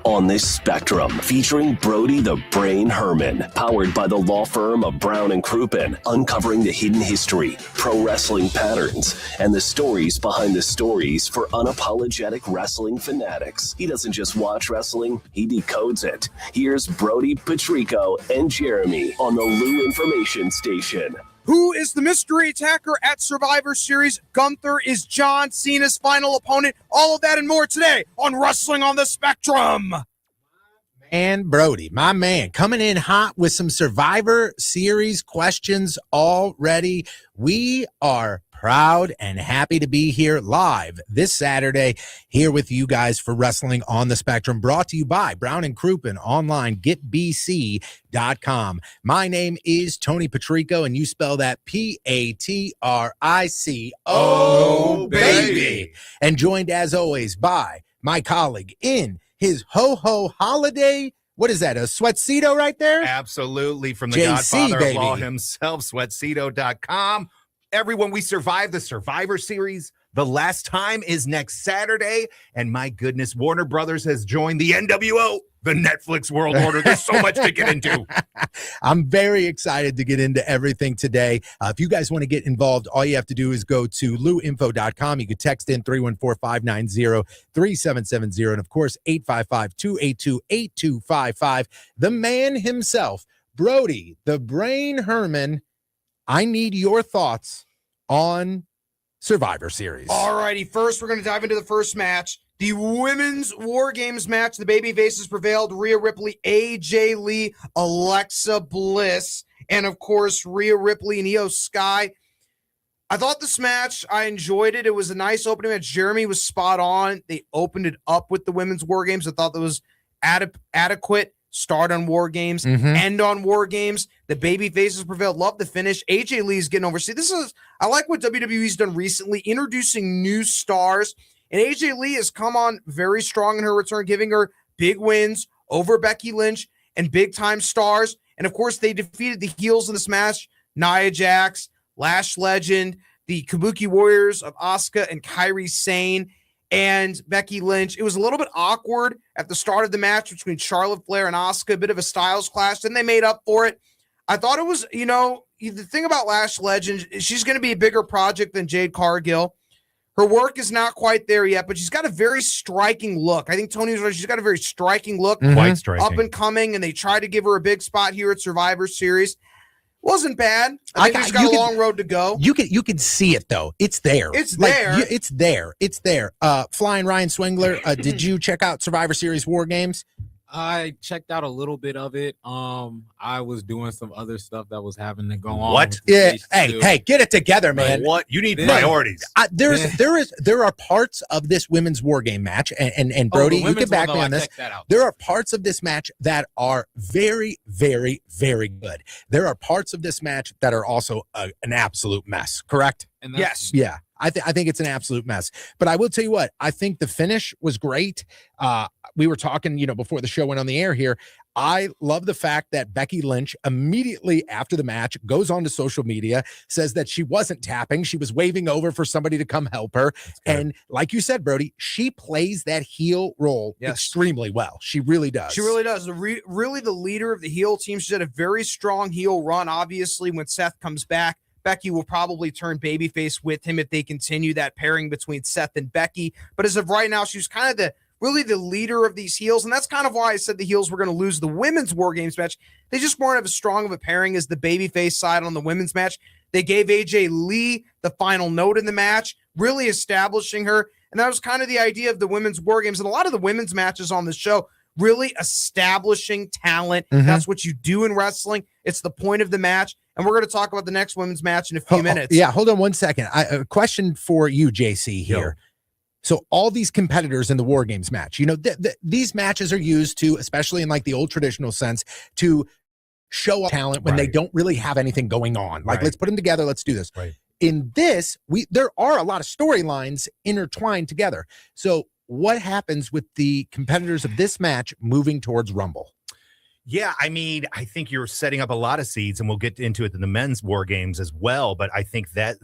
on this Spectrum, featuring Brody the Brain Herman, powered by the law firm of Brown and Crouppen, uncovering the hidden history, pro wrestling patterns, and the stories behind the stories for unapologetic wrestling fanatics. He doesn't just watch wrestling, he decodes it. Here's Brody, Patrico, and Jeremy on the Lou Information Station. Who is the mystery attacker at Survivor Series? Gunther is John Cena's final opponent. All of that and more today on Wrestling on the Spectrum. And Brody, my man, coming in hot with some Survivor Series questions already. We are proud and happy to be here live this Saturday here with you guys for Wrestling on the Spectrum, brought to you by Brown and Crouppen online, getbc.com. My name is Tony Patrico, and you spell that Patrico, baby. And joined as always by my colleague in his ho-ho holiday. What is that, a sweatcito right there? Absolutely, from the JC, Godfather baby. of Law himself, sweatcito.com. Everyone, we survived the Survivor Series. The last time is next Saturday. And my goodness, Warner Brothers has joined the NWO, the Netflix World Order. There's so much to get into. I'm very excited to get into everything today. If you guys want to get involved, all you have to do is go to louinfo.com. You can text in 314-590-3770. And, of course, 855-282-8255. The man himself, Brody, the Brain Herman. I need your thoughts on Survivor Series. All righty, first we're going to dive into the first match. The Women's War Games match. The babyfaces prevailed. Rhea Ripley, AJ Lee, Alexa Bliss, and, of course, Rhea Ripley and Io Sky. I thought this match, I enjoyed it. It was a nice opening match. Jeremy was spot on. They opened it up with the Women's War Games. I thought that was adequate. Start on War Games, end on War Games. The baby faces prevailed. Love the finish. AJ Lee's getting over. See, I like what WWE's done recently, introducing new stars. And AJ Lee has come on very strong in her return, giving her big wins over Becky Lynch and big-time stars. And, of course, they defeated the heels in this match, Nia Jax, Lash Legend, the Kabuki Warriors of Asuka and Kairi Sane, and Becky Lynch. It was a little bit awkward at the start of the match between Charlotte Flair and Asuka, a bit of a styles clash. Then they made up for it. I thought it was, the thing about Lash Legend, she's going to be a bigger project than Jade Cargill. Her work is not quite there yet, but she's got a very striking look. I think Tony was right. She's got a very striking look. Quite striking. Up and coming, and they tried to give her a big spot here at Survivor Series. Wasn't bad. I think she's got a long road to go. You can see it, though. It's there. It's there. It's there. It's there. Flying Ryan Swingler, did you check out Survivor Series War Games? I checked out a little bit of it. I was doing some other stuff that was having to go on. What? Yeah. Hey, get it together, man. What? You need priorities. There are parts of this women's war game match, and Brody, you can back me on this. There are parts of this match that are very, very, very good. There are parts of this match that are also an absolute mess. Correct? Yes. Yeah. I think it's an absolute mess. But I will tell you what, I think the finish was great. We were talking, before the show went on the air here. I love the fact that Becky Lynch immediately after the match goes on to social media, says that she wasn't tapping. She was waving over for somebody to come help her. And like you said, Brody, she plays that heel role extremely well. She really does. She really does. Really the leader of the heel team. She's had a very strong heel run. Obviously, when Seth comes back, Becky will probably turn babyface with him if they continue that pairing between Seth and Becky. But as of right now, she's kind of really the leader of these heels. And that's kind of why I said the heels were going to lose the women's War Games match. They just weren't as strong of a pairing as the babyface side on the women's match. They gave AJ Lee the final note in the match, really establishing her. And that was kind of the idea of the women's War Games. And a lot of the women's matches on the show, really establishing talent. That's what you do in wrestling. It's the point of the match. And we're going to talk about the next women's match in a few minutes. Yeah, hold on one second. A question for you, JC, here. So all these competitors in the War Games match, these matches are used to, especially in like the old traditional sense, to show up talent when they don't really have anything going on. Like, let's put them together. Let's do this. In this, there are a lot of storylines intertwined together. So what happens with the competitors of this match moving towards Rumble? Yeah, I mean, I think you're setting up a lot of seeds, and we'll get into it in the men's war games as well. But I think that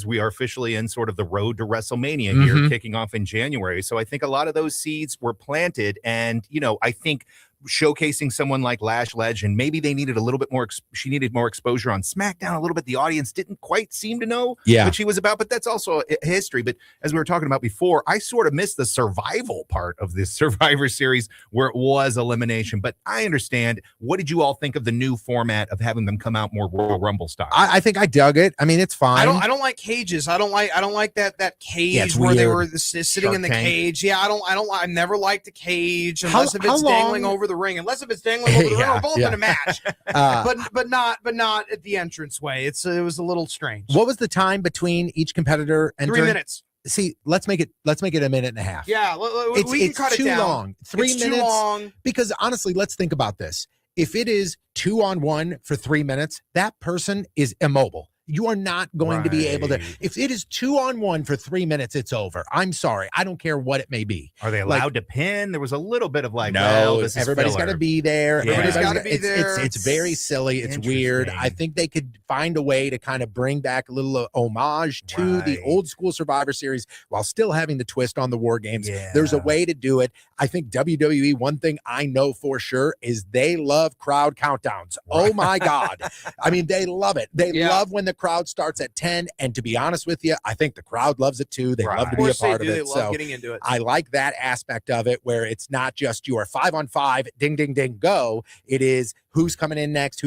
we are officially in sort of the road to WrestleMania here, kicking off in January. So I think a lot of those seeds were planted. And, I think showcasing someone like Lash Legend, maybe they needed a little bit more, she needed more exposure on SmackDown a little bit. The audience didn't quite seem to know what she was about, but that's also a history. But as we were talking about before, I sort of missed the survival part of this Survivor Series where it was elimination, but I understand. What did you all think of the new format of having them come out more Royal Rumble style? I think I dug it. I mean, it's fine. I don't like cages. I don't like that cage where weird. they were sitting Shark in the Tank. cage. Yeah, I never liked the cage unless if it's dangling over the ring. Unless if it's dangling over the ring, we're both in a match. But not at the entranceway. It was a little strange. What was the time between each competitor entering? 3 minutes. See, let's make it a minute and a half. Yeah, we can cut it down. It's too long. 3 minutes. Too long. Because honestly, let's think about this. If it is 2-on-1 for 3 minutes, that person is immobile. You are not going to be able to. If it is 2-on-1 for 3 minutes, it's over. I'm sorry. I don't care what it may be. Are they allowed to pin? There was a little bit of like, no, this is everybody's got to be there. Everybody's got to be there. It's very silly. It's weird. I think they could find a way to kind of bring back a little homage to the old school Survivor Series while still having the twist on the War Games. There's a way to do it. I think WWE, one thing I know for sure is they love crowd countdowns. Oh my God. I mean, they love it. They love when the crowd starts at 10. And to be honest with you, I think the crowd loves it too. They love to be a part of it. They love getting into it. I like that aspect of it where it's not just your 5-on-5, ding, ding, ding, go. It is who's coming in next.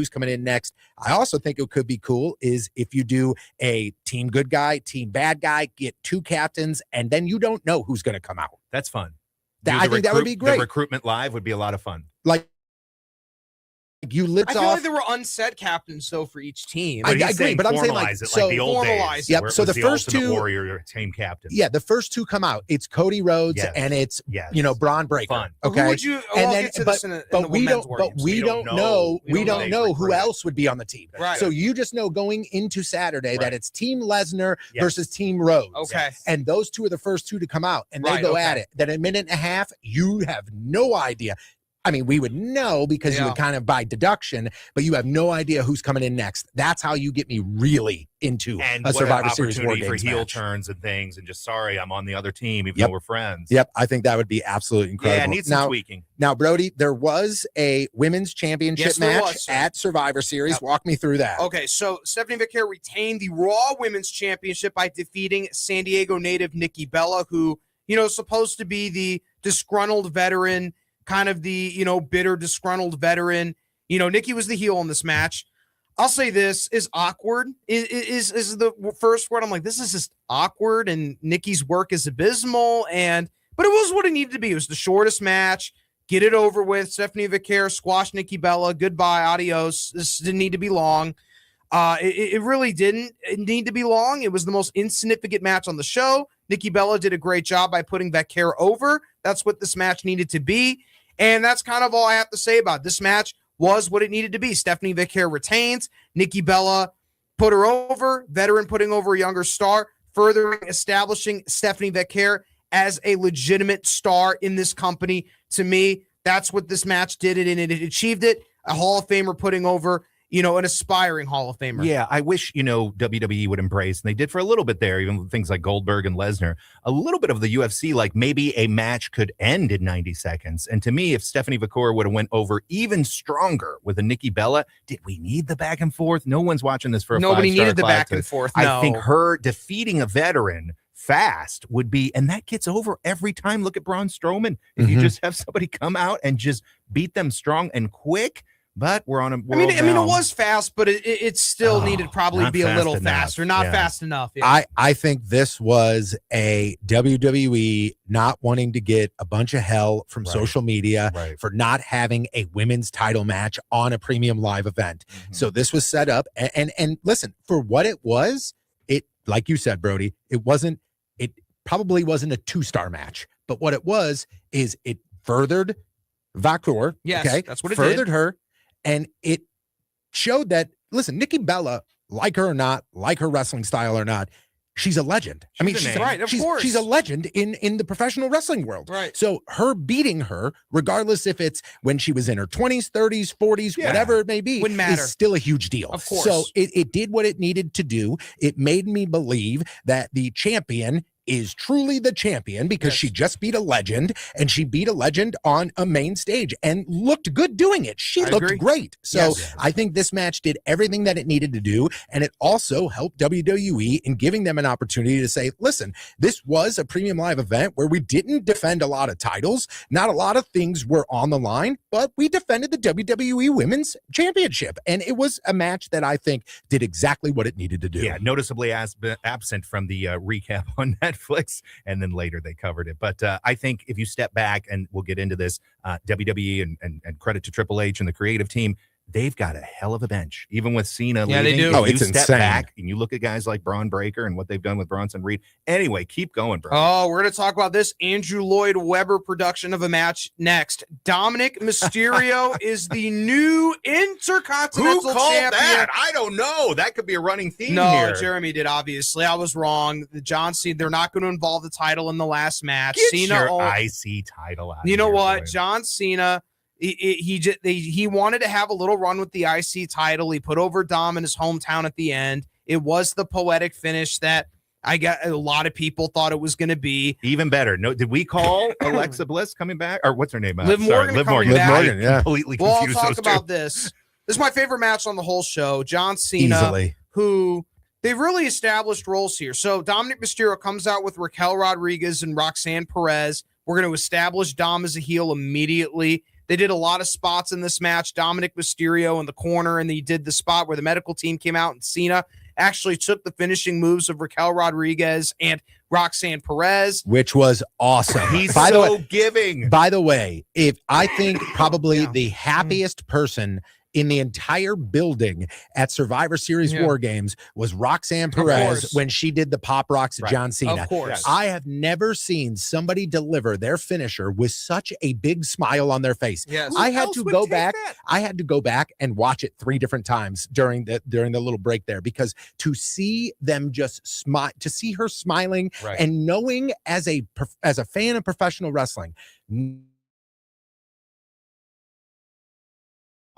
I also think it could be cool is if you do a team good guy, team bad guy, get 2 captains, and then you don't know who's going to come out. That's fun. I think that would be great. The recruitment live would be a lot of fun. Like, you lit off. I feel like there were unset captains though for each team. I agree, but I'm saying like the old days. Yep. So the first 2 warrior team captain. Yeah, the first 2 come out. It's Cody Rhodes and it's Braun Breaker. Fun. Okay. Who would you? But we don't know who else would be on the team. Right. So you just know going into Saturday that it's Team Lesnar versus Team Rhodes. Okay. And those 2 are the first 2 to come out, and they go at it. Then a minute and a half, you have no idea. I mean, we would know because you would kind of by deduction, but you have no idea who's coming in next. That's how you get me really into a Survivor Series War Games for heel match. Turns and things, and just sorry, I'm on the other team, even though we're friends. Yep, I think that would be absolutely incredible. Yeah, it needs some tweaking. Now, Brody, there was a women's championship match at Survivor Series. Walk me through that. Okay, so Stephanie McCare retained the Raw Women's Championship by defeating San Diego native Nikki Bella, who, is supposed to be the disgruntled veteran, kind of the, bitter, disgruntled veteran. Nikki was the heel in this match. I'll say this is awkward is the first word. I'm like, this is just awkward. And Nikki's work is abysmal. But it was what it needed to be. It was the shortest match. Get it over with. Stephanie McCare squashed Nikki Bella. Goodbye. Adios. This didn't need to be long. It really didn't need to be long. It was the most insignificant match on the show. Nikki Bella did a great job by putting McCare over. That's what this match needed to be. And that's kind of all I have to say about it. This match was what it needed to be. Stephanie McCare retains. Nikki Bella put her over. Veteran putting over a younger star, further establishing Stephanie McCare as a legitimate star in this company. To me, that's what this match did, and it achieved it. A Hall of Famer putting over, an aspiring Hall of Famer. Yeah, I wish, WWE would embrace, and they did for a little bit there, even things like Goldberg and Lesnar, a little bit of the UFC, like maybe a match could end in 90 seconds. And to me, if Stephanie McCare would have went over even stronger with a Nikki Bella, did we need the back and forth? No one's watching this for a Nobody five-star needed the class. back and forth. No. I think her defeating a veteran fast would be, and that gets over every time. Look at Braun Strowman. If you just have somebody come out and just beat them strong and quick. But we're on a world I mean, it was fast, but it still needed probably be a little faster, not fast enough. Yeah. I think this was a WWE not wanting to get a bunch of hell from social media for not having a women's title match on a premium live event. So this was set up, and listen, for what it was, it, like you said, Brody, it probably wasn't a 2-star match, but what it was is it furthered Vakor. Yes, okay, that's what it furthered did. her. And it showed that, listen, Nikki Bella, like her or not, like her wrestling style or not, she's a legend. She's a name. Right, of course. She's a legend in the professional wrestling world. Right. So her beating her, regardless if it's when she was in her 20s, 30s, 40s, Yeah. whatever it may be, Wouldn't matter. is still a huge deal. Of course. So it did what it needed to do. It made me believe that the champion is truly the champion because Yes. she just beat a legend, and she beat a legend on a main stage and looked good doing it. She I looked agree. great. So Yes. I think this match did everything that it needed to do, and it also helped WWE in giving them an opportunity to say, listen, this was a premium live event where we didn't defend a lot of titles. Not a lot of things were on the line, but we defended the WWE Women's Championship. And it was a match that I think did exactly what it needed to do. Yeah, noticeably absent from the recap on Netflix, and then later they covered it. But I think if you step back, and we'll get into this, WWE and credit to Triple H and the creative team, they've got a hell of a bench. Even with Cena Yeah, they leaving, do. if Oh, you it's step insane. back and you look at guys like Braun Breaker and what they've done with Bronson Reed. Anyway, keep going, bro. Oh, we're going to talk about this Andrew Lloyd Webber production of a match next. Dominic Mysterio is the new Who Intercontinental called Champion. that? I don't know. That could be a running theme No, here. Jeremy did, obviously. I was wrong. The John Cena, they're not going to involve the title in the last match. Get Cena your owned- IC title out. You know of here, what? boy. John Cena, he wanted to have a little run with the IC title. He put over Dom in his hometown at the end. It was the poetic finish that I got. A lot of people thought it was going to be. Even better. No, did we call Alexa Bliss coming back? Or what's her name? Liv Morgan Liv coming Morgan. back. Liv Morgan, yeah. Completely Well, I'll confused talk those two. about this. This is my favorite match on the whole show. John Cena, Easily. who they've really established roles here. So Dominic Mysterio comes out with Raquel Rodriguez and Roxanne Perez. We're going to establish Dom as a heel immediately. They did a lot of spots in this match. Dominic Mysterio in the corner, and he did the spot where the medical team came out, and Cena actually took the finishing moves of Raquel Rodriguez and Roxanne Perez. Which was awesome. He's By the so way, giving. By the way, if I think probably Yeah. the happiest person in the entire building at Survivor Series Yeah. War Games was Roxanne Perez course. when she did the pop rocks to Right. John Cena. Of course. I have never seen somebody deliver their finisher with such a big smile on their face. Yes. I had else to would go take back. that? I had to go back and watch it 3 different times during the little break there, because to see them just smile, to see her smiling Right. and knowing as a fan of professional wrestling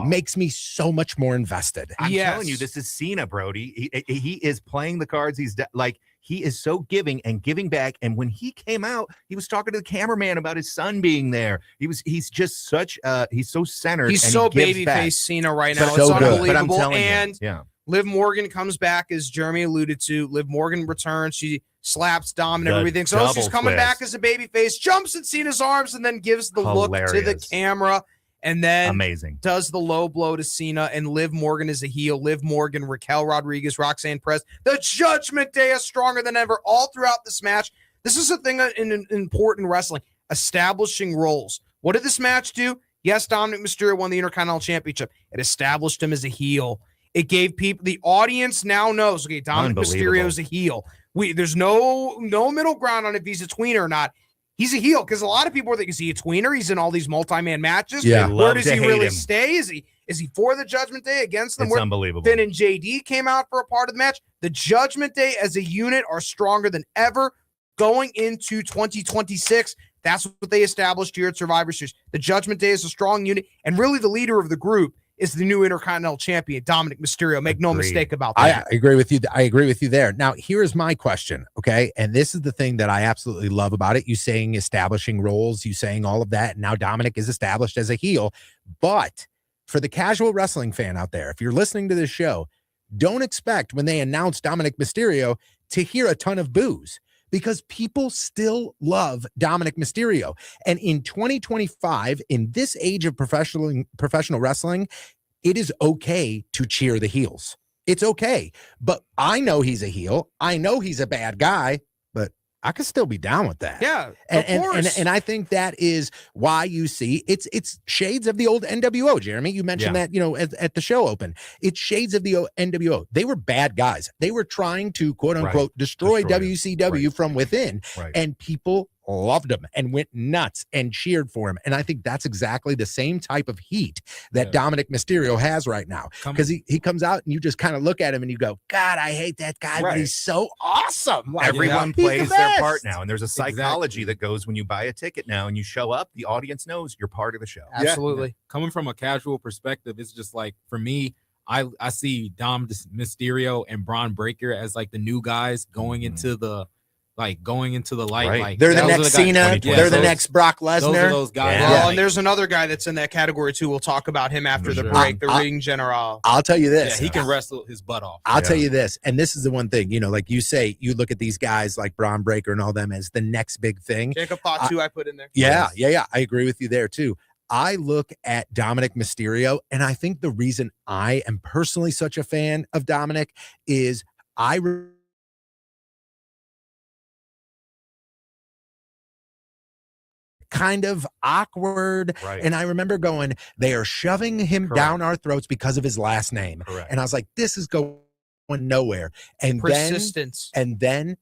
makes me so much more invested. I'm Yes. telling you, this is Cena, Brody. He is playing the cards. Like, he is so giving and giving back. And when he came out, he was talking to the cameraman about his son being there. He's just such he's so centered. He's and so he gives back. babyface Cena right now. So It's good. unbelievable. But I'm telling And you, yeah. Liv Morgan comes back, as Jeremy alluded to. Liv Morgan returns. She slaps Dom and The everything. So she's double coming twist. back as a babyface, jumps in Cena's arms, and then gives the look to the Hilarious. camera, and then Amazing. does the low blow to Cena. And Liv Morgan is a heel. Liv Morgan, Raquel Rodriguez, Roxanne Perez. The Judgment Day is stronger than ever all throughout this match. This is a thing in important wrestling, establishing roles. What did this match do? Yes, Dominic Mysterio won the Intercontinental Championship. It established him as a heel. It gave people, the audience now knows, okay, Dominic Unbelievable. Mysterio is a heel. There's no middle ground on if he's a tweener or not. He's a heel, because a lot of people think, is he a tweener? He's in all these multi-man matches. Yeah. They Where love does to he hate really him. stay? Is he for the Judgment Day, against them? It's Where unbelievable. Finn and JD came out for a part of the match. The Judgment Day as a unit are stronger than ever going into 2026. That's what they established here at Survivor Series. The Judgment Day is a strong unit, and really the leader of the group is the new Intercontinental Champion, Dominic Mysterio. Make no Agreed. mistake about I that. agree with you. I agree with you there. Now, here's my question. Okay. And this is the thing that I absolutely love about it. You saying establishing roles, you saying all of that. Now Dominic is established as a heel. But for the casual wrestling fan out there, if you're listening to this show, don't expect when they announce Dominic Mysterio to hear a ton of boos, because people still love Dominic Mysterio. And in 2025, in this age of professional wrestling, it is okay to cheer the heels. It's okay. But I know he's a heel. I know he's a bad guy, but I could still be down with that. Yeah, And, of course. and I think that is why you see it's shades of the old NWO. Jeremy, you mentioned that, at the show open. It's shades of the NWO. They were bad guys. They were trying to quote unquote destroy Destroy it. WCW Right. from within. Right. And people loved him and went nuts and cheered for him. And I think that's exactly the same type of heat that Dominic Mysterio has right now. Because he comes out and you just kind of look at him and you go, God, I hate that guy, but he's so awesome. Like, everyone he's plays the their best. part now. And there's a psychology that goes when you buy a ticket now and you show up, the audience knows you're part of the show. Absolutely. Coming from a casual perspective, it's just like, for me, I see Dom Mysterio and Braun Breaker as like the new guys going into the light. Right. Like They're the those next are guys- Cena. Yeah, They're the those- next Brock Those are Lesnar. those guys. Yeah. Well, Like, and there's another guy that's in that category too. We'll talk about him after the Sure. break. The I- Ring General. I'll tell you this. he can wrestle his butt off. I'll tell you this, and this is the one thing, like you say, you look at these guys like Braun Breaker and all them as the next big thing. Jacob Fatu, I put in there. Yeah. I agree with you there too. I look at Dominic Mysterio, and I think the reason I am personally such a fan of Dominic is kind of awkward. Right. And I remember going, they are shoving him down our throats because of his last name. Correct. And I was like, this is going nowhere. And Persistence. then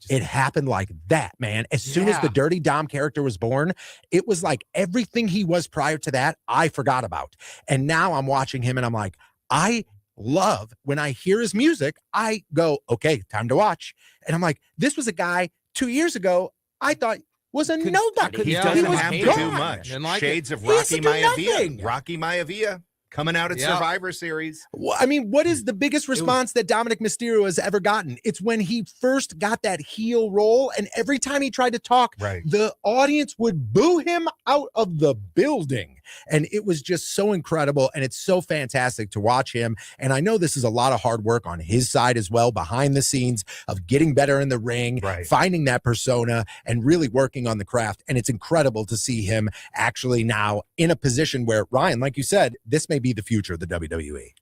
it happened like that, man. As soon as the Dirty Dom character was born, it was like everything he was prior to that, I forgot about. And now I'm watching him and I'm like, I love when I hear his music, I go, okay, time to watch. And I'm like, this was a guy 2 years ago I thought was a nobody. He Yeah, doesn't was have to gone. do much. Didn't like Shades it. of He has Rocky to do Maivia. nothing. Rocky Maivia coming out at Yeah. Survivor Series. Well, I mean, what is the biggest response that Dominic Mysterio has ever gotten? It's when he first got that heel role, and every time he tried to talk, Right. the audience would boo him out of the building. And it was just so incredible, and it's so fantastic to watch him. And I know this is a lot of hard work on his side as well, behind the scenes of getting better in the ring, Right. finding that persona, and really working on the craft. And it's incredible to see him actually now in a position where, Ryan, like you said, this may be the future of the WWE.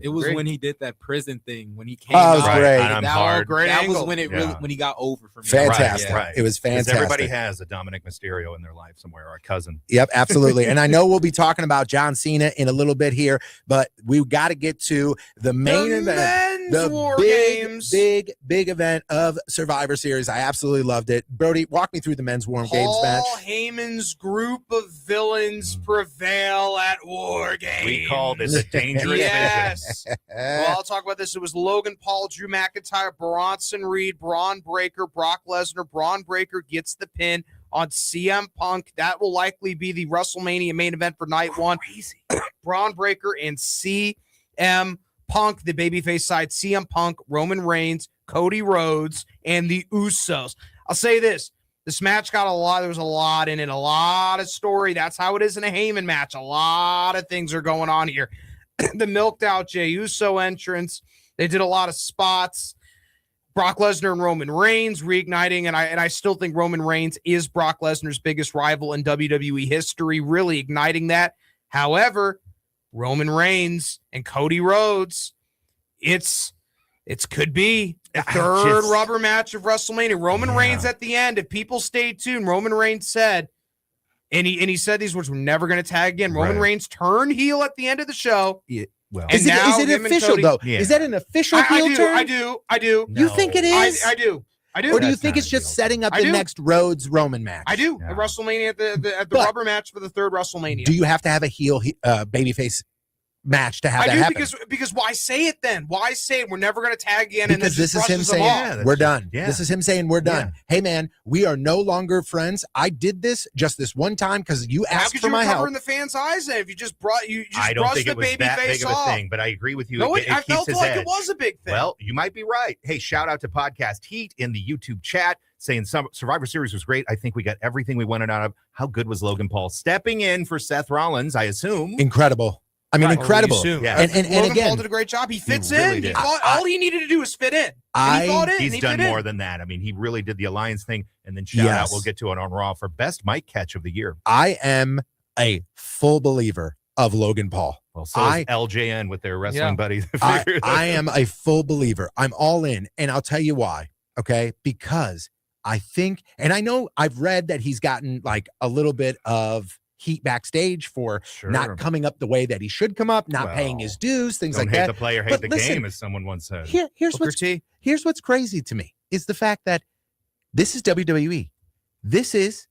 It was Great. when he did that prison thing when he came Oh, it was out. great. I'm That, hard. Great that angle. was when it really when he got over for me. Fantastic. Right. It was 'Cause fantastic. everybody has a Dominic Mysterio in their life somewhere, or a cousin. Yep, absolutely. And I know we'll be talking about John Cena in a little bit here, but we've got to get to the main event. Men's The War big, Games. big event of Survivor Series. I absolutely loved it. Brody, walk me through the men's War Games match. Paul Heyman's group of villains prevail at War Games. We called it the dangerous vision. Yes. Well, I'll talk about this. It was Logan Paul, Drew McIntyre, Bronson Reed, Braun Breaker, Brock Lesnar. Braun Breaker gets the pin on CM Punk. That will likely be the WrestleMania main event for night one. Braun Breaker and CM Punk, the babyface side, CM Punk, Roman Reigns, Cody Rhodes, and the Usos. I'll say this. This match got there was a lot in it, a lot of story. That's how it is in a Heyman match. A lot of things are going on here. The milked out Jey Uso entrance. They did a lot of spots. Brock Lesnar and Roman Reigns reigniting, and I still think Roman Reigns is Brock Lesnar's biggest rival in WWE history, really igniting that. However, Roman Reigns and Cody Rhodes, it could be the third rubber match of WrestleMania. Roman Reigns at the end, if people stay tuned, Roman Reigns said, and he said these words, we're never going to tag again. Roman Reigns turned heel at the end of the show. Well, And now is it him and official Cody- though? Yeah. Is that an official heel turn? I do. You think it is? I do. Or do you That's think not it's a just heel setting up I the do. next Rhodes Roman match? I do. Yeah. At WrestleMania, at the But- rubber match for the third WrestleMania. Do you have to have a heel babyface match to have I that do happen? because why say it then? Why say it? We're never going to tag again. And Because this this is him brushes them saying, off. that's we're just- done. yeah. This is him saying, we're done. Yeah. Hey, man, we are no longer friends. I did this just this one time because you How asked could for you my recover help. in the fans' eyes then if you just I don't brushed think the it was baby that face big of a off? thing, but I agree with you. No, it I keeps felt his like edge. it was a big thing. Well, you might be right. Hey, shout out to Podcast Heat in the YouTube chat saying Survivor Series was great. I think we got everything we wanted out of. How good was Logan Paul stepping in for Seth Rollins, I assume? Incredible. I mean, Right. incredible. Well, you assume. Yeah. And Logan Paul again, did a great job. He fits really in. did. All he needed to do was fit in. And he fought in. and He's he done fit in. more than that. I mean, he really did the Alliance thing. And then shout out, Yes. we'll get to it on Raw for best mic catch of the year. I am a full believer of Logan Paul. Well, so is LJN with their wrestling buddies. I am a full believer. I'm all in. And I'll tell you why. Okay. Because I think, and I know I've read that he's gotten like a little bit of heat backstage for not coming up the way that he should come up, not paying his dues, things Don't like hate that. the player, hate But the listen, game, as someone once said. Here's Booker what's T. here's what's crazy to me is the fact that this is WWE. This is,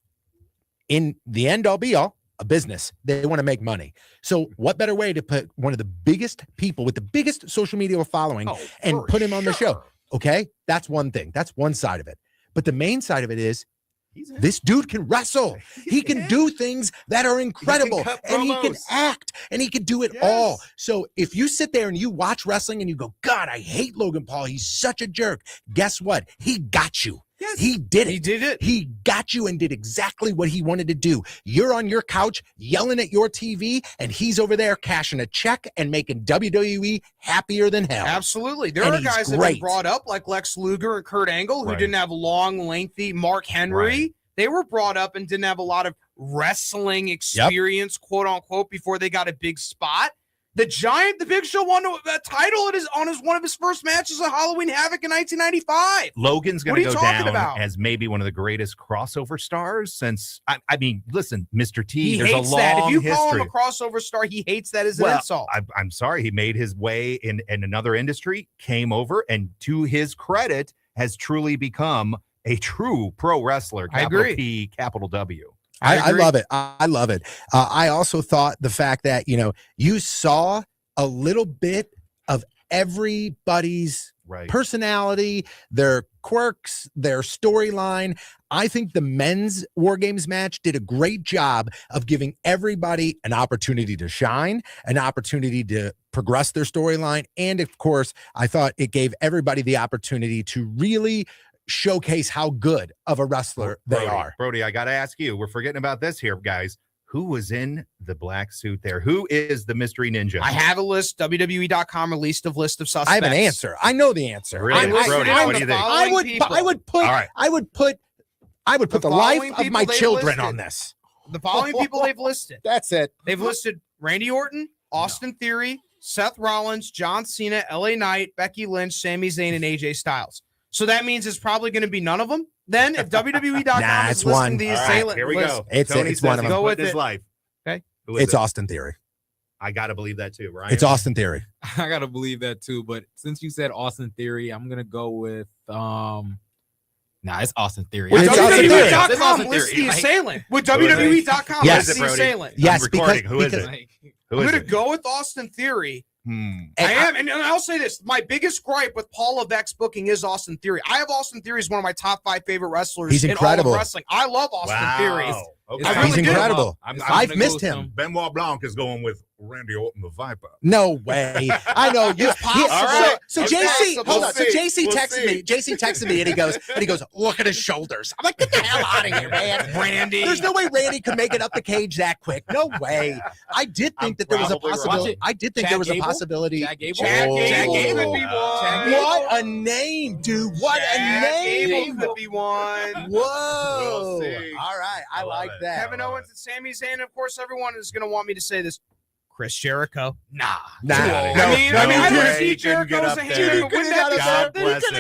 in the end all be all, a business. They want to make money. So what better way to put one of the biggest people with the biggest social media following and put him on the show? Okay, that's one thing. That's one side of it. But the main side of it is this dude can wrestle. He can do things that are incredible, and he can act, and he can do it all. So if you sit there and you watch wrestling and you go, God, I hate Logan Paul. He's such a jerk. Guess what? He got you. Yes. He did it. He did it. He got you and did exactly what he wanted to do. You're on your couch yelling at your TV, and he's over there cashing a check and making WWE happier than hell. Absolutely. There are guys that have been brought up like Lex Luger and Kurt Angle who didn't have long, lengthy Mark Henry. Right. They were brought up and didn't have a lot of wrestling experience, quote unquote, before they got a big spot. The Giant, the Big Show, won a title on one of his first matches at Halloween Havoc in 1995. Logan's going to go down as maybe one of the greatest crossover stars since, I mean, listen, Mr. T, there's a long history. If you call him a crossover star, he hates that as an insult. I'm sorry. He made his way in another industry, came over, and to his credit, has truly become a true pro wrestler. Capital P, capital W. I love it. I love it. I also thought the fact that, you saw a little bit of everybody's personality, their quirks, their storyline. I think the men's War Games match did a great job of giving everybody an opportunity to shine, an opportunity to progress their storyline. And of course, I thought it gave everybody the opportunity to really showcase how good of a wrestler they are. Brody, I got to ask you, we're forgetting about this here, guys. Who was in the black suit there? Who is the mystery ninja? I have a list. WWE.com released a list of suspects. I have an answer. I know the answer. Really? Brody, what do you think? I would put the life of my children on this. The following people they've listed. That's it. They've listed Randy Orton, Austin Theory, Seth Rollins, John Cena, LA Knight, Becky Lynch, Sami Zayn, and AJ Styles. So that means it's probably going to be none of them. Then, if WWE.com is listing the assailant, here we go. It's one of them. Go with his life. Okay, it's Austin Theory. I gotta believe that too, right? It's Austin Theory. I gotta believe that too. But since you said Austin Theory, I'm gonna go with it's Austin Theory. With WWE.com lists the assailant. With WWE.com lists the assailant. Yes, because who is it? I'm gonna go with Austin Theory. I am, and I'll say this: my biggest gripe with Paul Levesque's booking is Austin Theory. I have Austin Theory as one of my top 5 favorite wrestlers. He's incredible. In all of wrestling. I love Austin Theory. Okay. He's incredible. I've missed him. Benoit Blanc is going with Randy Orton the Viper. No way. I know. It's possible. So JC, hold on. So JC texted me. JC texted me, and he goes, look at his shoulders. I'm like, get the hell out of here, man. Randy. There's no way Randy could make it up the cage that quick. No way. I did think that there was a possibility. I did think there was a possibility. Chad Gable. Chad Gable could be one. What a name, dude. What a name. Chad Gable could be one. Whoa. All right. I like that. Kevin Owens and Sami Zayn. Of course, everyone is going to want me to say this. Chris Jericho. Nah. I didn't see Jericho's hand. He could have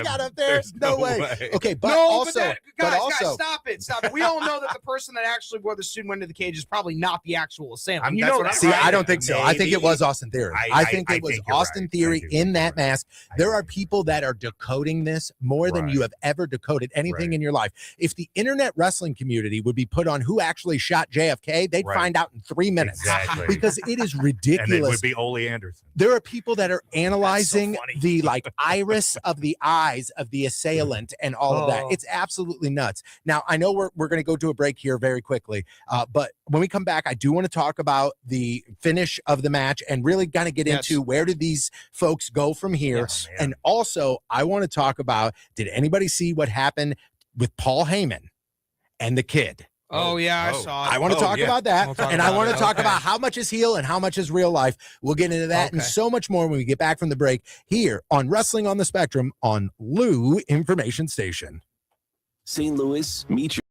got up there. No way. Okay, but also, guys, stop it. We all know that the person that actually wore the suit and went to the cage is probably not the actual assailant. You know that. See, I don't think so. I think it was Austin Theory. I think it was Austin Theory in that mask. There are people that are decoding this more than you have ever decoded anything in your life. If the internet wrestling community would be put on who actually shot JFK, they'd find out in 3 minutes. Exactly. Because it is ridiculous. And it would be Ole Anderson. There are people that are analyzing the iris of the eyes of the assailant and all of that. It's absolutely nuts. Now, I know we're going to go to a break here very quickly, but when we come back, I do want to talk about the finish of the match and really kind of get into where did these folks go from here. And also, I want to talk about, did anybody see what happened with Paul Heyman and the kid? Oh, yeah, I saw it. I want to talk about that, and I want to talk about how much is heel and how much is real life. We'll get into that and so much more when we get back from the break here on Wrestling on the Spectrum on Lou Information Station. St. Louis, meet your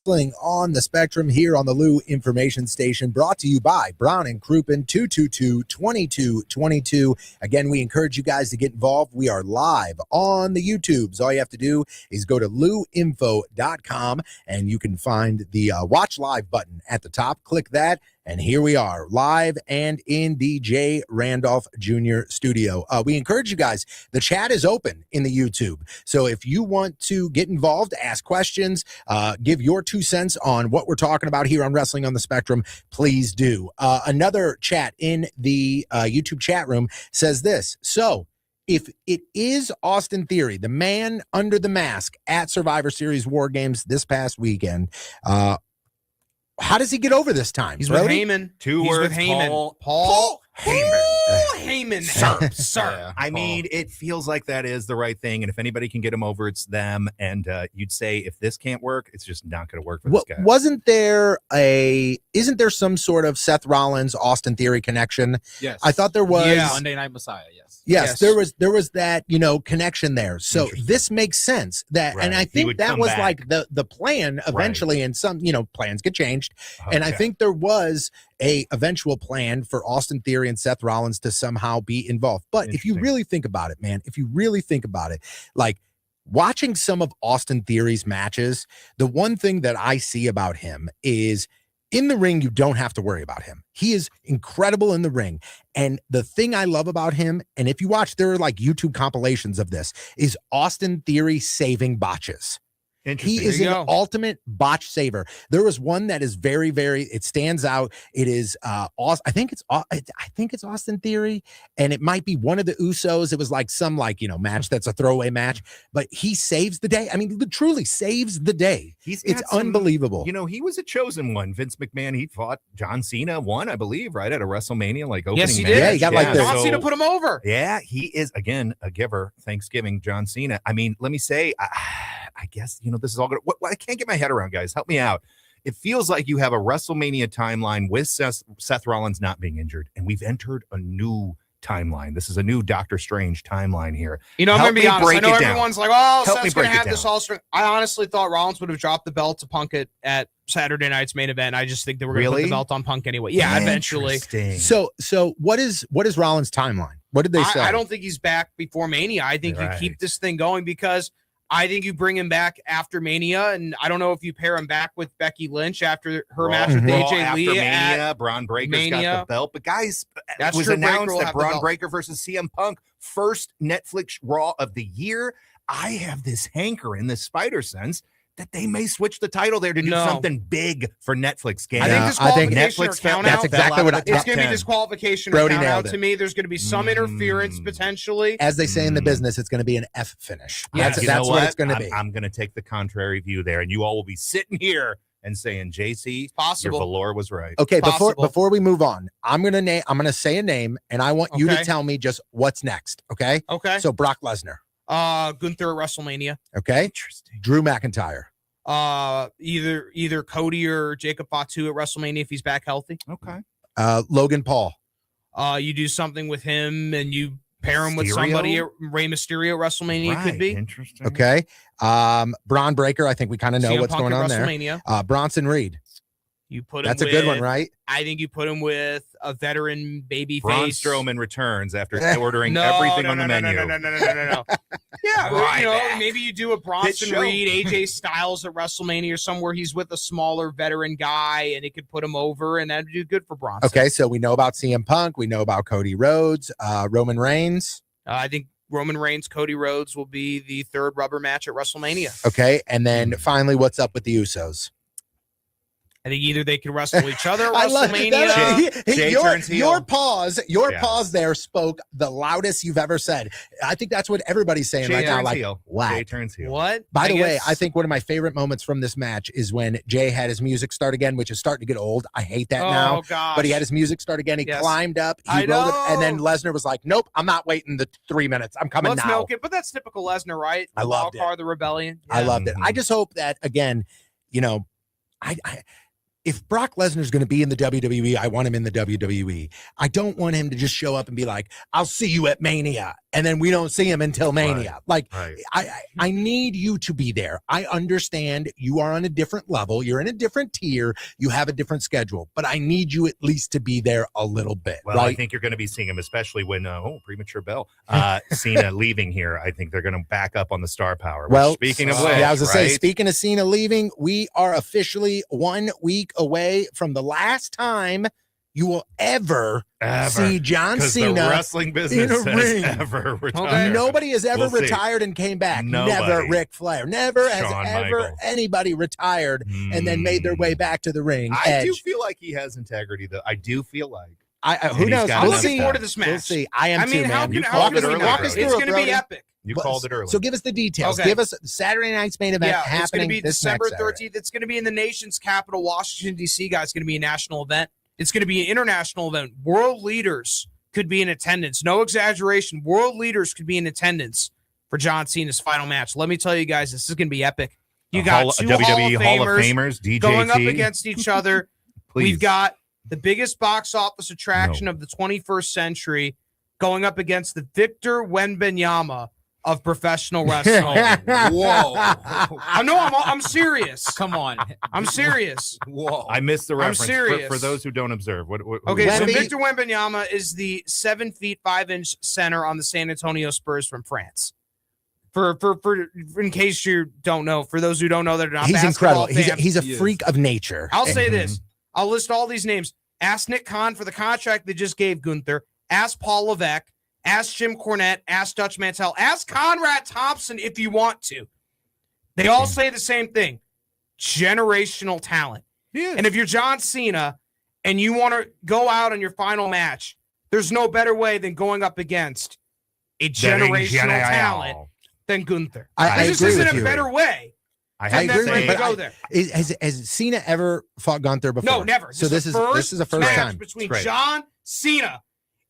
On the Spectrum here on the Lou Information Station, brought to you by Brown and Crouppen, 222-2222. Again, we encourage you guys to get involved. We are live on the YouTubes. All you have to do is go to louinfo.com and you can find the watch live button at the top. Click that. And here we are, live and in the J. Randolph Jr. studio. We encourage you guys, the chat is open in the YouTube. So if you want to get involved, ask questions, give your 2 cents on what we're talking about here on Wrestling on the Spectrum, please do. Another chat in the YouTube chat room says this. So if it is Austin Theory, the man under the mask at Survivor Series War Games this past weekend, how does he get over this time? He's Brody? with Heyman. Two He's words, with Heyman. Paul Heyman. Heyman. Sir. Yeah, I Paul. mean, it feels like that is the right thing. And if anybody can get him over, it's them. And you'd say if this can't work, it's just not going to work for this guy. Isn't there some sort of Seth Rollins, Austin Theory connection? Yes. I thought there was. Yeah. Monday Night Messiah. Yes. Yes, there was that, connection there. So Interesting. this makes sense that, Right. and I He think would that come was back. like the plan eventually, and some, plans get changed. And I Okay. think there was a eventual plan for Austin Theory and Seth Rollins to somehow be involved. But if you Interesting. really think about it, man, like watching some of Austin Theory's matches, the one thing that I see about him is in the ring, you don't have to worry about him. He is incredible in the ring. And the thing I love about him, and if you watch, there are like YouTube compilations of this, is Austin Theory saving botches. Interesting. He is There an you go. ultimate botch saver. There was one that is very, very, it stands out. It is I think it's Austin Theory, and it might be one of the Usos. It was like some match that's a throwaway match, but he saves the day. I mean, truly saves the day. He's got It's some- unbelievable. He was a chosen one. Vince McMahon, he fought John Cena, won, I believe, right, at a WrestleMania, like opening Yes, he match. did. Yeah, he got like the- John Cena put him over. Yeah, he is, again, a giver. Thanksgiving, John Cena. I mean, let me say, I guess, this is all good. What I can't get my head around, guys. Help me out. It feels like you have a WrestleMania timeline with Seth Rollins not being injured, and we've entered a new timeline. This is a new Doctor Strange timeline here. I'm Help going to be me honest. I break know it down. everyone's like, oh, Help me Seth's going break to it have this down. all straight. I honestly thought Rollins would have dropped the belt to Punk at Saturday night's main event. I just think they were going to put Really? the belt on Punk anyway. Yeah, eventually. Interesting. So what is Rollins' timeline? What did they say? I don't think he's back before Mania. I think you Right. keep this thing going because I think you bring him back after Mania, and I don't know if you pair him back with Becky Lynch after her match with Raw AJ after Lee. Mania, Braun Breaker's got Mania. the belt. But guys, That's it was true, Breaker announced will that have the Braun belt. Breaker versus CM Punk, first Netflix Raw of the year. I have this hankering, this spider sense, that they may switch the title there to do No. something big for Netflix. Gang. I think Yeah, disqualification or Netflix count that's out. exactly what It's going to be disqualification or Brody count nailed out it. to me. There's going to be some interference potentially. As they say in the business, it's going to be an F finish. Yeah, That's You know what it's going to be. I'm going to take the contrary view there, and you all will be sitting here and saying, JC, your Possible. velour was right. Okay, Possible. before we move on, I'm gonna say a name, and I want you to Okay. tell me just what's next. Okay. Okay. So Brock Lesnar. Gunther at WrestleMania. Okay. Interesting. Drew McIntyre. Either Cody or Jacob Fatu at WrestleMania if he's back healthy. Okay. Logan Paul. You do something with him and you pair him with Mysterio? somebody at Rey Mysterio at WrestleMania. It could be. Interesting. Okay. Braun Breaker. I think we kind of know CM what's Punk going at on there. WrestleMania. Bronson Reed. You put him That's a good one, with- right? I think you put him with a veteran baby Braun face. Strowman returns after ordering No, everything no, on the no, menu. No. Yeah, Right you know, back. maybe you do a Bronson show. Reed, AJ Styles at WrestleMania or somewhere he's with a smaller veteran guy and it could put him over and that'd do good for Bronson. Okay. So we know about CM Punk. We know about Cody Rhodes. Roman Reigns. I think Roman Reigns, Cody Rhodes will be the third rubber match at WrestleMania. Okay. And then finally, what's up with the Usos? I think either they can wrestle each other at I love WrestleMania. that. Jay turns heel. Your pause Yeah. there spoke the loudest you've ever said. I think that's what everybody's saying Jay right now. turns Like, heel. wow. Jay turns heel. What? By the way, guess- I think one of my favorite moments from this match is when Jay had his music start again, which is starting to get old. I hate that now. Gosh. But he had his music start again. He Yes. climbed up. He I rolled it, and then know. Lesnar was like, "Nope, I'm not waiting the 3 minutes. I'm coming Let's now." milk it, but that's typical Lesnar, right? I The loved wild card, the rebellion. I Yeah. loved it. I Mhm. just hope that again, I if Brock Lesnar's going to be in the WWE, I want him in the WWE. I don't want him to just show up and be like, I'll see you at Mania. And then we don't see him until Mania. I need you to be there. I understand you are on a different level. You're in a different tier. You have a different schedule, but I need you at least to be there a little bit. Well, right? I think you're going to be seeing him, especially when, premature bell, Cena leaving here. I think they're going to back up on the star power. Well, speaking of which, I was going to right? say, speaking of Cena leaving, we are officially 1 week away from the last time you will ever see John Cena the wrestling business in a ring. has ever retired. Nobody has ever We'll see. retired and came back. Nobody. Never Ric Flair. Never Shawn has ever Michaels. anybody retired and then made their way back to the ring. I do Edge. feel like he has integrity, though. I do feel like. Who he's knows? got I'm We'll enough looking see. forward to this match. We'll see. I am I mean, too, how man. can, how called can it we earlier. not? Walk us It's through going it, to be Brody. epic. You called it earlier. So give us the details. Okay. Give us Saturday night's main event Yeah, it's going happening to be this December next Saturday. 13th. It's going to be in the nation's capital, Washington, D.C., guys. It's going to be a national event. It's going to be an international event. World leaders could be in attendance. No exaggeration. World leaders could be in attendance for John Cena's final match. Let me tell you guys, this is going to be epic. You got two WWE Hall of Famers, DJT. going up against each other. Please. We've got the biggest box office attraction of the 21st century going up against the Victor Wembanyama of professional wrestling. Whoa. I know I'm serious. Come on. I'm serious. Whoa. I missed the I'm reference. serious. For those who don't observe. What Okay, so Wemby- Victor Wembanyama is the 7 feet 5 inch center on the San Antonio Spurs from France. For in case you don't know, for those who don't know that are not He's basketball incredible. fans, He's a He is. freak of nature. I'll say this. I'll list all these names. Ask Nick Khan for the contract they just gave Gunther. Ask Paul Levesque. Ask Jim Cornette. Ask Dutch Mantel. Ask Conrad Thompson if you want to. They all say the same thing. Generational talent. And if you're John Cena and you want to go out on your final match, there's no better way than going up against a generational talent than Gunther. I There just agree isn't with a you. better way. I I And agree then with you, when but you go there. Has Cena ever fought Gunther before? No, never. So this is the first match time. between Great. John Cena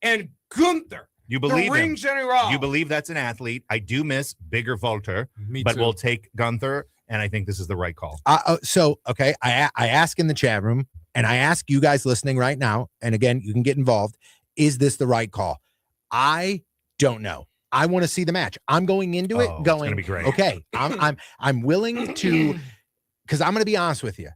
and Gunther. You The believe ring him. general. You believe that's an athlete. I do miss bigger Volter, Me but too. we'll take Gunther, and I think this is the right call. Okay, I ask in the chat room, and I ask you guys listening right now, and again, you can get involved. Is this the right call? I don't know. I want to see the match. I'm going into it Oh, it's going, gonna be great. okay, I'm willing to, because I'm going to be honest with you.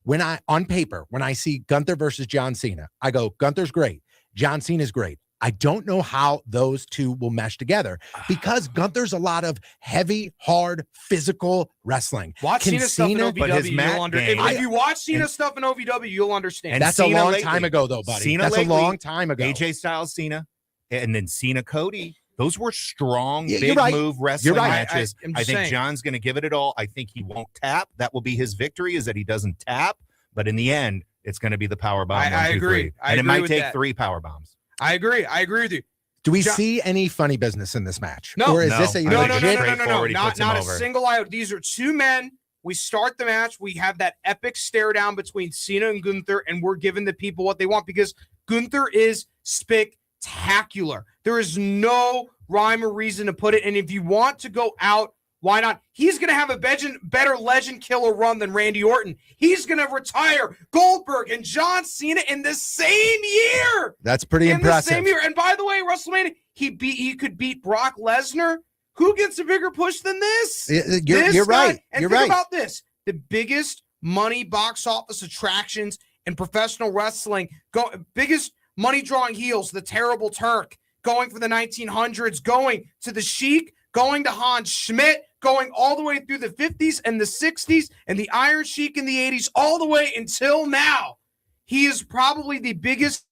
When I see Gunther versus John Cena, I go, Gunther's great. John Cena's great. I don't know how those two will mesh together because Gunther's a lot of heavy, hard, physical wrestling. Watch Can Cena stuff in Cena- but his OVW. mat You'll game- if you watch Cena stuff in OVW, you'll understand. And That's Cena a long lately. time ago, though, buddy. Cena That's lately, a long time ago. AJ Styles, Cena, and then Cena, Cody. Those were strong, Yeah, big you're right. move wrestling You're right. matches. I'm I just think saying. John's going to give it all. I think he won't tap. That will be his victory, is that he doesn't tap. But in the end, it's going to be the power bomb. I 1, 2, agree. 3. I And it agree might with take that. 3 power bombs. I agree with you. Do we John- see any funny business in this match? No. Or is No. this a I No, think no, it's no, legit? no, no, no, no. straightforward. He Not, puts him not a over. single iota. These are two men. We start the match. We have that epic stare down between Cena and Gunther, and we're giving the people what they want because Gunther is spectacular. There is no rhyme or reason to put it. And if you want to go out, why not? He's going to have a better legend killer run than Randy Orton. He's going to retire Goldberg and John Cena in the same year. That's pretty In the impressive. same year. And by the way, WrestleMania, he could beat Brock Lesnar. Who gets a bigger push than this? You're This guy. right. And You're think right. about this. The biggest money box office attractions in professional wrestling, biggest money drawing heels, the Terrible Turk, going for the 1900s, going to the Sheik, going to Hans Schmidt, going all the way through the 50s and the 60s and the Iron Sheik in the 80s, all the way until now. He is probably the biggest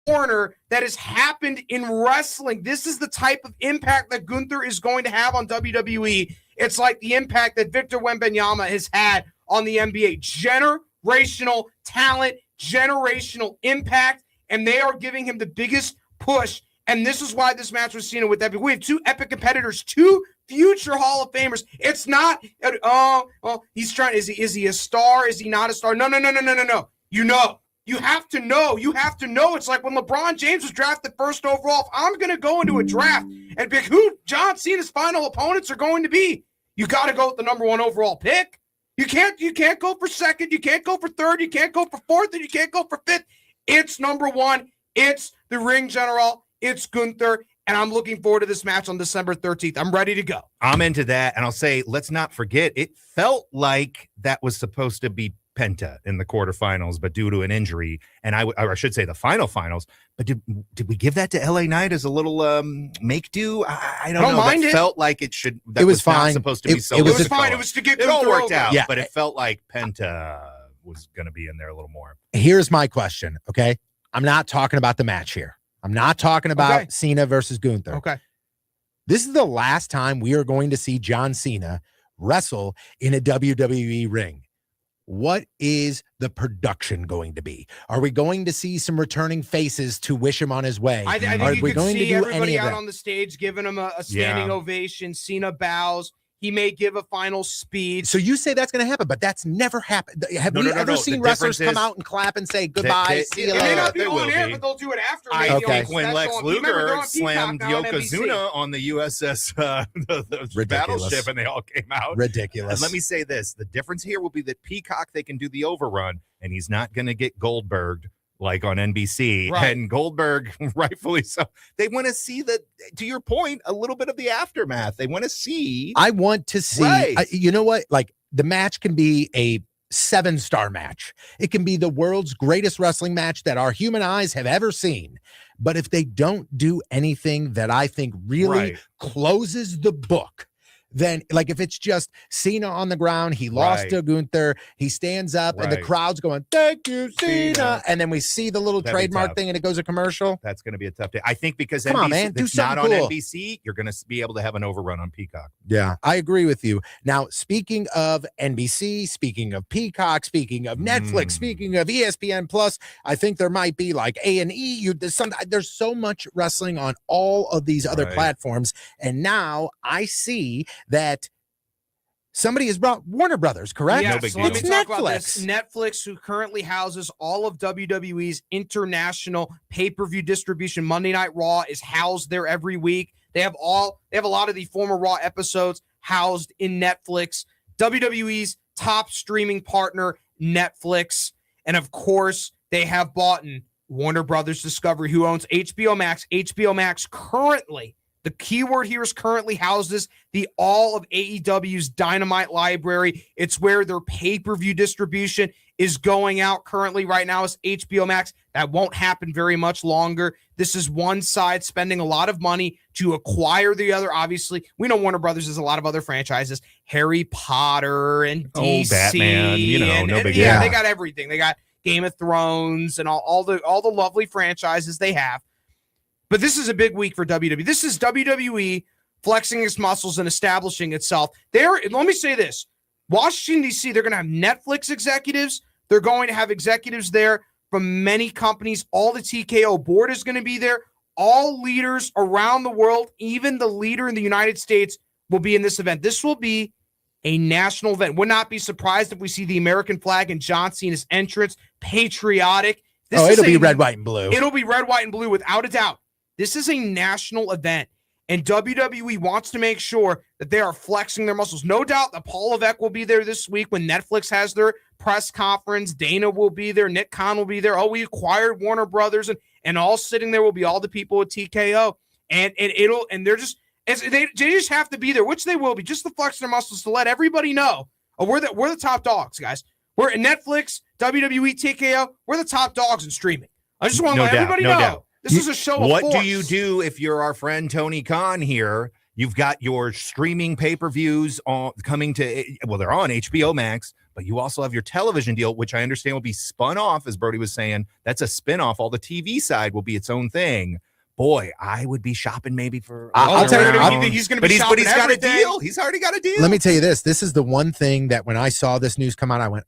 corner that has happened in wrestling. This is the type of impact that Gunther is going to have on WWE. It's like the impact that Victor Wembanyama has had on the NBA. Generational talent, generational impact, and they are giving him the biggest push. And this is why this match was seen with epic. We have two epic competitors, two future Hall of Famers. It's not, he's trying, is he a star? Is he not a star? No. You have to know. You have to know. It's like when LeBron James was drafted first overall. If I'm going to go into a draft and pick who John Cena's final opponents are going to be, you got to go with the number 1 overall pick. You can't go for second. You can't go for third. You can't go for fourth, and you can't go for fifth. It's number one. It's the ring general. It's Gunther. And I'm looking forward to this match on December 13th. I'm ready to go. I'm into that. And I'll say, let's not forget, it felt like that was supposed to be Penta in the quarterfinals, but due to an injury, and I should say the finals, but did we give that to LA Knight as a little make do? I don't know. Mind that it. felt like it should. That It was not fine. supposed to be so. It was fine. It was to get It all Gunther worked over. out, Yeah. but it felt like Penta was going to be in there a little more. Here's my question, okay? I'm not talking about the match here. I'm not talking about Okay. Cena versus Gunther. Okay. This is the last time we are going to see John Cena wrestle in a WWE ring. What is the production going to be? Are we going to see some returning faces to wish him on his way? I think Are you we could going to see do everybody any of out that? on the stage giving him a standing ovation. Cena bows. He may give a final speech. So you say that's going to happen, but that's never happened. Have we ever seen The wrestlers difference come is- out and clap and say goodbye, they- see you It may later? not be They on will air, be. but they'll do it after. I maybe Okay. on when special Lex on- remember, they're Luger on Peacock slammed now on NBC. Yokozuna on the USS the Ridiculous. battleship, and they all came out. Ridiculous. And let me say this: the difference here will be that Peacock, they can do the overrun, and he's not going to get Goldberg like on NBC. Right. And Goldberg, rightfully so. They want to see the, to your point, a little bit of the aftermath. They want to see. I want to see, Right. you know what? Like the match can be a 7-star match. It can be the world's greatest wrestling match that our human eyes have ever seen. But if they don't do anything that I think really Right. closes the book, then like if it's just Cena on the ground, he lost Right. to Gunther, he stands up and the Right. crowd's going, thank you, Cena. Cena. And then we see the little That'd be trademark tough. thing and it goes a commercial. That's going to be a tough day. I think because Come NBC, on, man, do it's not something on cool. NBC, you're going to be able to have an overrun on Peacock. Yeah, I agree with you. Now, speaking of NBC, speaking of Peacock, speaking of Netflix, speaking of ESPN Plus, I think there might be like A&E. There's so much wrestling on all of these other Right. platforms, and now I see that somebody has brought Warner Brothers, correct? No Yes, big so let me deal. talk It's about this. Netflix. Netflix, who currently houses all of WWE's international pay-per-view distribution. Monday Night Raw is housed there every week. They have a lot of the former Raw episodes housed in Netflix. WWE's top streaming partner, Netflix. And of course, they have bought in Warner Brothers Discovery, who owns HBO Max. HBO Max currently, the keyword here is currently, houses the all of AEW's Dynamite library. It's where their pay-per-view distribution is going out currently. Right now is HBO Max. That won't happen very much longer. This is one side spending a lot of money to acquire the other. Obviously, we know Warner Brothers has a lot of other franchises, Harry Potter and DC. Batman, you know, and, no and big yeah, deal. they got everything. They got Game of Thrones and all the lovely franchises they have. But this is a big week for WWE. This is WWE flexing its muscles and establishing itself. Let me say this. Washington, D.C., they're going to have Netflix executives. They're going to have executives there from many companies. All the TKO board is going to be there. All leaders around the world, even the leader in the United States, will be in this event. This will be a national event. Would not be surprised if we see the American flag and John Cena's entrance. Patriotic. It'll be red, white, and blue. It'll be red, white, and blue without a doubt. This is a national event, and WWE wants to make sure that they are flexing their muscles. No doubt that Paul Levesque will be there this week when Netflix has their press conference. Dana will be there. Nick Khan will be there. Oh, we acquired Warner Brothers, and all sitting there will be all the people at TKO, and they're just they just have to be there, which they will be, just to flex their muscles to let everybody know, oh, we're the top dogs, guys. We're in Netflix, WWE, TKO. We're the top dogs in streaming. I just want to let everybody know. doubt. This is a show of What force. do you do if you're our friend Tony Khan here? You've got your streaming pay-per-views coming to, well, they're on HBO Max, but you also have your television deal, which I understand will be spun off, as Brody was saying. That's a spin-off. All the TV side will be its own thing. Boy, I would be shopping maybe for. I'll tell you, he's going to be but shopping he's got a everything. deal. He's already got a deal. Let me tell you this. This is the one thing that when I saw this news come out, I went,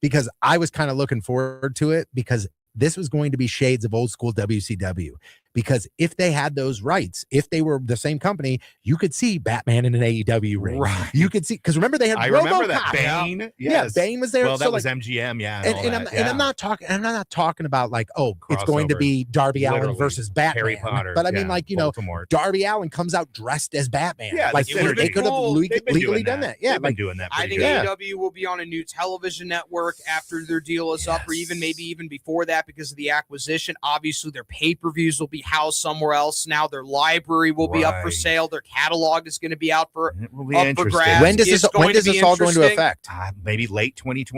because I was kind of looking forward to it because this was going to be shades of old school WCW. because if they had those rights, if they were the same company, you could see Batman in an AEW ring. Right. You could see, because remember they had I remember that. RoboCop. Bane. Yeah, Yes. Bane was there. Well, so that was MGM. Yeah. And I'm not talking about like, oh, it's going to Crossover. be Darby Allin Literally. versus Batman. Harry Potter. But I mean, like, Baltimore. Darby Allin comes out dressed as Batman. Yeah, like the synergy. they could have Cool. legally done that. Yeah, They've been doing that. I pretty think good. AEW will be on a new television network after their deal is up, or maybe even before that because of the acquisition. Obviously, their pay-per-views will be housed somewhere else now. Their library will be up for Right. sale. Their catalog is going to be out for It will be up for interesting. grabs. when does this It's going to be all go into interesting. effect? Maybe late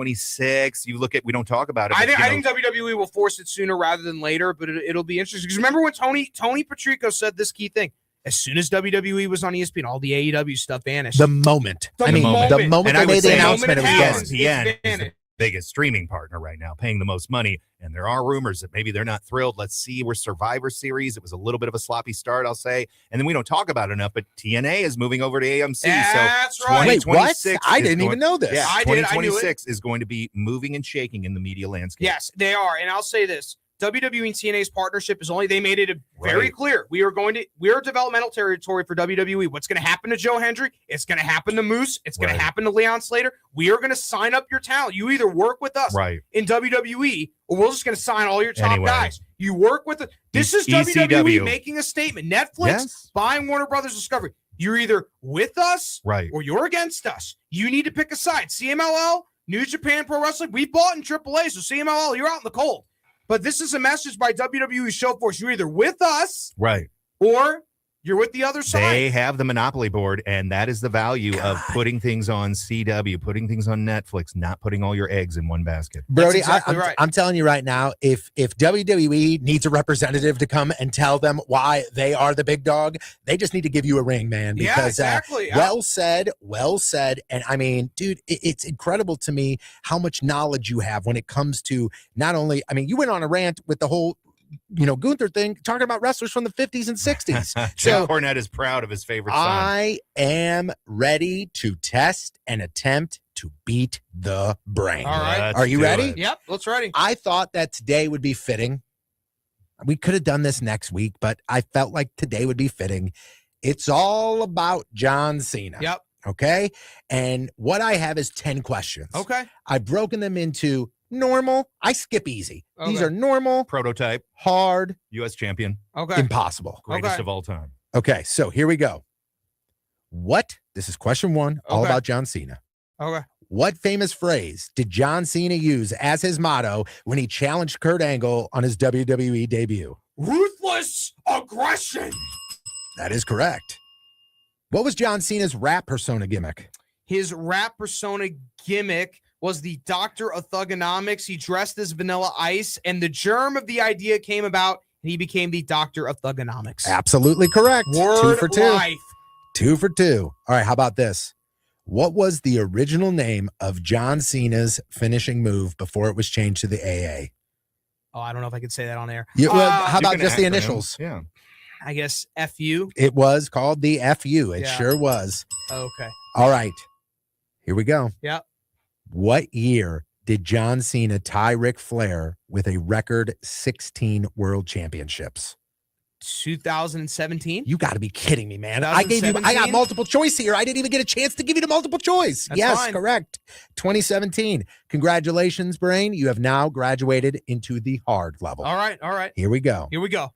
2026. You look at, we don't talk about it. I but, think WWE will force it sooner rather than later, but it'll be interesting. Because remember when Tony Patrico said this key thing: as soon as WWE was on ESPN, all the AEW stuff vanished. The moment. The I mean, moment. the moment And they I would made the say- announcement, it was The moment it gone. happens. ESPN It's is the biggest streaming partner right now, paying the most money. And there are rumors that maybe they're not thrilled. Let's see. We're Survivor Series. It was a little bit of a sloppy start, I'll say. And then we don't talk about it enough, but TNA is moving over to AMC. That's so right. Wait, what? 2026 I is didn't going- even know this. Yeah, I did. I knew it. 2026 is going to be moving and shaking in the media landscape. Yes, they are. And I'll say this. WWE and TNA's partnership is only, they made it very Right. clear. We're developmental territory for WWE. What's going to happen to Joe Hendry? It's going to happen to Moose. It's going Right. to happen to Leon Slater. We are going to sign up your talent. You either work with us Right. in WWE or we're just going to sign all your top Anyway. guys. You work with it. This is WWE ECW. making a statement. Netflix Yes. buying Warner Brothers Discovery. You're either with us Right. or you're against us. You need to pick a side. CMLL, New Japan Pro Wrestling, we bought in AAA, so CMLL, you're out in the cold. But this is a message by WWE Show Force. You're either with us Right. or you're with the other side. They have the monopoly board, and that is the value of putting things on CW, putting things on Netflix, not putting all your eggs in one basket. Brody, That's exactly I'm, right. I'm telling you right now, if WWE needs a representative to come and tell them why they are the big dog, they just need to give you a ring, man. Yeah, Because exactly. well said. And I mean, dude, it's incredible to me how much knowledge you have when it comes to not only, I mean, you went on a rant with the whole, Gunther thing, talking about wrestlers from the 50s and 60s. Jim Cornette is proud of his favorite son. I am ready to test and attempt to beat the brain. All right. Let's Are you do ready? it. Yep, let's ready. I thought that today would be fitting. We could have done this next week, but I felt like today would be fitting. It's all about John Cena. Yep. Okay. And what I have is 10 questions. Okay. I've broken them into normal. I skip easy. These Okay. are normal, Prototype, hard, U.S. champion, Okay. impossible. greatest Okay. of all time. Okay. So here we go. This is question one, all Okay. about John Cena. Okay. What famous phrase did John Cena use as his motto when he challenged Kurt Angle on his WWE debut? Ruthless aggression. That is correct. What was John Cena's rap persona gimmick? His rap persona gimmick was the Doctor of Thugonomics. He dressed as Vanilla Ice, and the germ of the idea came about, and he became the Doctor of Thugonomics. Absolutely correct. Word 2 for 2. life. 2 for 2. All right, how about this? What was the original name of John Cena's finishing move before it was changed to the AA? Oh, I don't know if I could say that on air. How You about can just the acronym. initials? Yeah. I guess FU. It was called the FU. It Yeah. sure was. Okay. All right. Here we go. Yep. What year did John Cena tie Ric Flair with a record 16 world championships? 2017. You got to be kidding me, man. I got 2017? multiple choice here. I didn't even get a chance to give you the multiple choice. That's yes, fine. correct. 2017. Congratulations, Brain. You have now graduated into the hard level. All right. All right. Here we go. Here we go.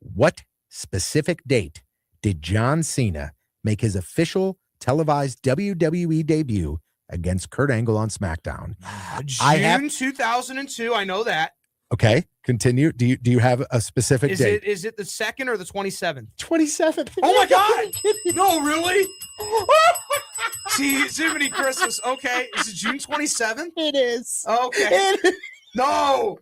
What specific date did John Cena make his official televised WWE debut against Kurt Angle on SmackDown? June 2002. I know that. Okay, continue. Do you have a specific Is date? it the 2nd or the 27th? 27th. Oh my God! No, really? See, Jiminy Christmas. Okay, is it June 27th? It is. Okay. No.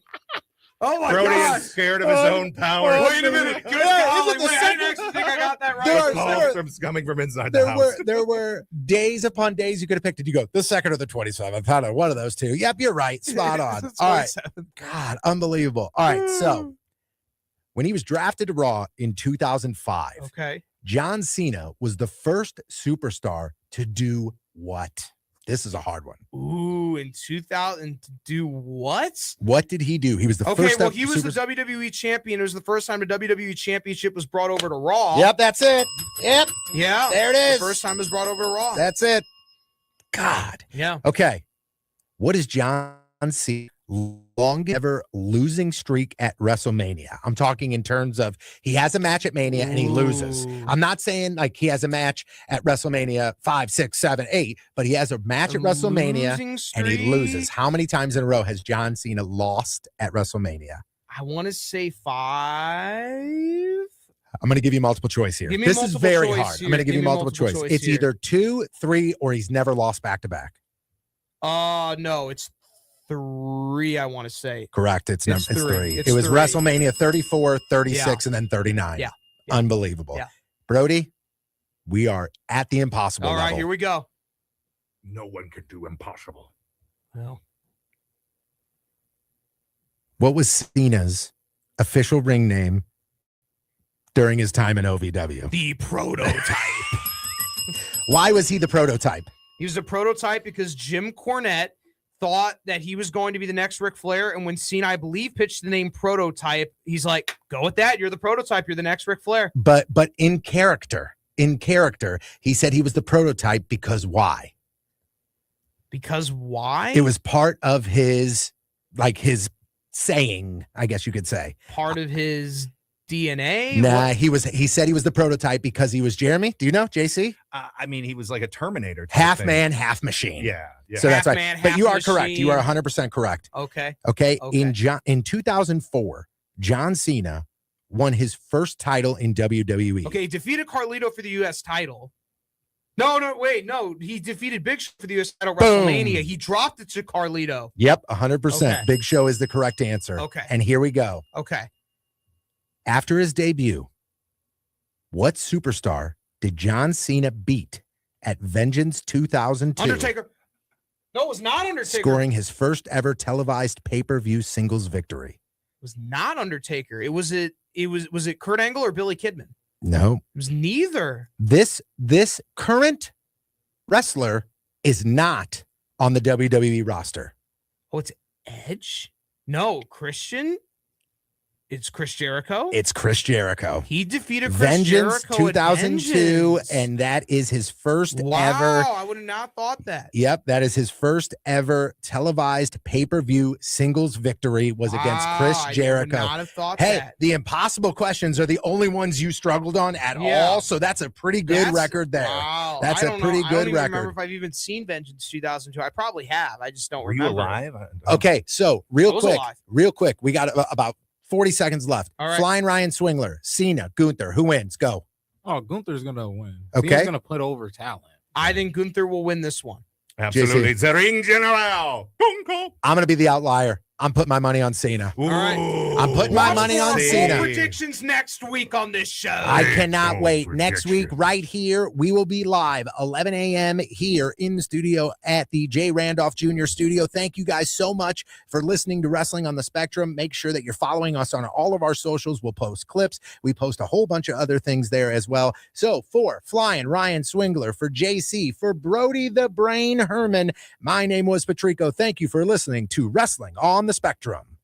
Oh my Brody God. is scared of his own power. Wait a minute. Good golly. Wait, I didn't actually think I got that right. There are- Calls coming from inside the There house. were days upon days you could have picked. Did you go the 2nd or the 27th? I don't know, one of those two. Yep, you're right. Spot on. It's All right. 27th. God, unbelievable. All right, so when he was drafted to Raw in 2005, Okay. John Cena was the first superstar to do what? This is a hard one. Ooh, in 2000, do what? What did he do? He was the Okay, first. well, he was the WWE champion. It was the first time the WWE championship was brought over to Raw. Yep, that's it. Yep, Yeah. there it is. The first time it was brought over to Raw. That's it. God. Yeah. Okay. What is John Cena longest ever losing streak at WrestleMania? I'm talking in terms of he has a match at Mania and he loses. Ooh. I'm not saying like he has a match at WrestleMania 5, 6, 7, 8, but he has a match at WrestleMania Losing and he streak? loses. How many times in a row has John Cena lost at WrestleMania? I want to say 5. I'm going to give you multiple choice here. Give me This is multiple very choice hard. here. I'm going to give Give you me multiple multiple choice. choice It's here. either 2, 3, or he's never lost back to back. No, it's 3, I want to say. Correct. It's It's 3. three. It It's was 3. WrestleMania 34, 36, and then 39. Yeah. Unbelievable. Yeah. Brody, we are at the impossible All right, level. here we go. No one could do impossible. Well, What was Cena's official ring name during his time in OVW? the prototype. Why was he the prototype? He was a prototype because Jim Cornette thought that he was going to be the next Ric Flair. And when Cena, I believe, pitched the name prototype, he's like, go with that. You're the prototype. You're the next Ric Flair. But in character, he said he was the prototype because why? Because why? It was part of his saying, I guess you could say. part of his DNA. Nah, What- he said he was the prototype because he was Jeremy. Do you know, JC? I mean, he was like a Terminator. type Half thing. man, half machine. Yeah. Yeah. So that's Half right. man, But half you are correct. You are machine. 100% correct. Okay. Okay. Okay. In 2004, John Cena won his first title in WWE. Okay. He defeated Carlito for the U.S. title. No, wait. No, he defeated Big Show for the U.S. title at Boom. WrestleMania. He dropped it to Carlito. Yep, 100%. Okay. Big Show is the correct answer. Okay. And here we go. Okay. After his debut, what superstar did John Cena beat at Vengeance 2002? Undertaker. No, it was not Undertaker. Scoring his first ever televised pay-per-view singles victory. It was not Undertaker. Was it Kurt Angle or Billy Kidman? No. It was neither. This current wrestler is not on the WWE roster. Oh, it's Edge? No, Christian? It's Chris Jericho? It's Chris Jericho. He defeated Chris Vengeance Jericho 2002, at Vengeance. and that is his first wow, ever. I would have not thought that. Yep, that is his first ever televised pay-per-view singles victory was against Chris Wow, Jericho. I would not have thought Hey, that. the impossible questions are the only ones you struggled on at Yeah. all, so that's a pretty good That's- record there. Wow. That's I a don't pretty know. I good don't even record. remember if I've even seen Vengeance 2002. I probably have. I just don't Were you remember. alive? Okay, so I was alive. real quick, we got about 40 seconds left. All right. Flying Ryan Swingler, Cena, Gunther, who wins? Go. Oh, Gunther's gonna win. Okay. He's gonna put over talent. I think Gunther will win this one. Absolutely. It's the ring general. I'm going to be the outlier. I'm putting my money on Cena. All right. I'm putting my money on Cena. Predictions next week on this show. I cannot Oh, wait. Next week, prediction. right here, we will be live 11 a.m. here in the studio at the J. Randolph Jr. studio. Thank you guys so much for listening to Wrestling on the Spectrum. Make sure that you're following us on all of our socials. We'll post clips. We post a whole bunch of other things there as well. So for Flying Ryan Swingler, for JC, for Brody the Brain Herman, my name was Patrico. Thank you for listening to Wrestling on the Spectrum.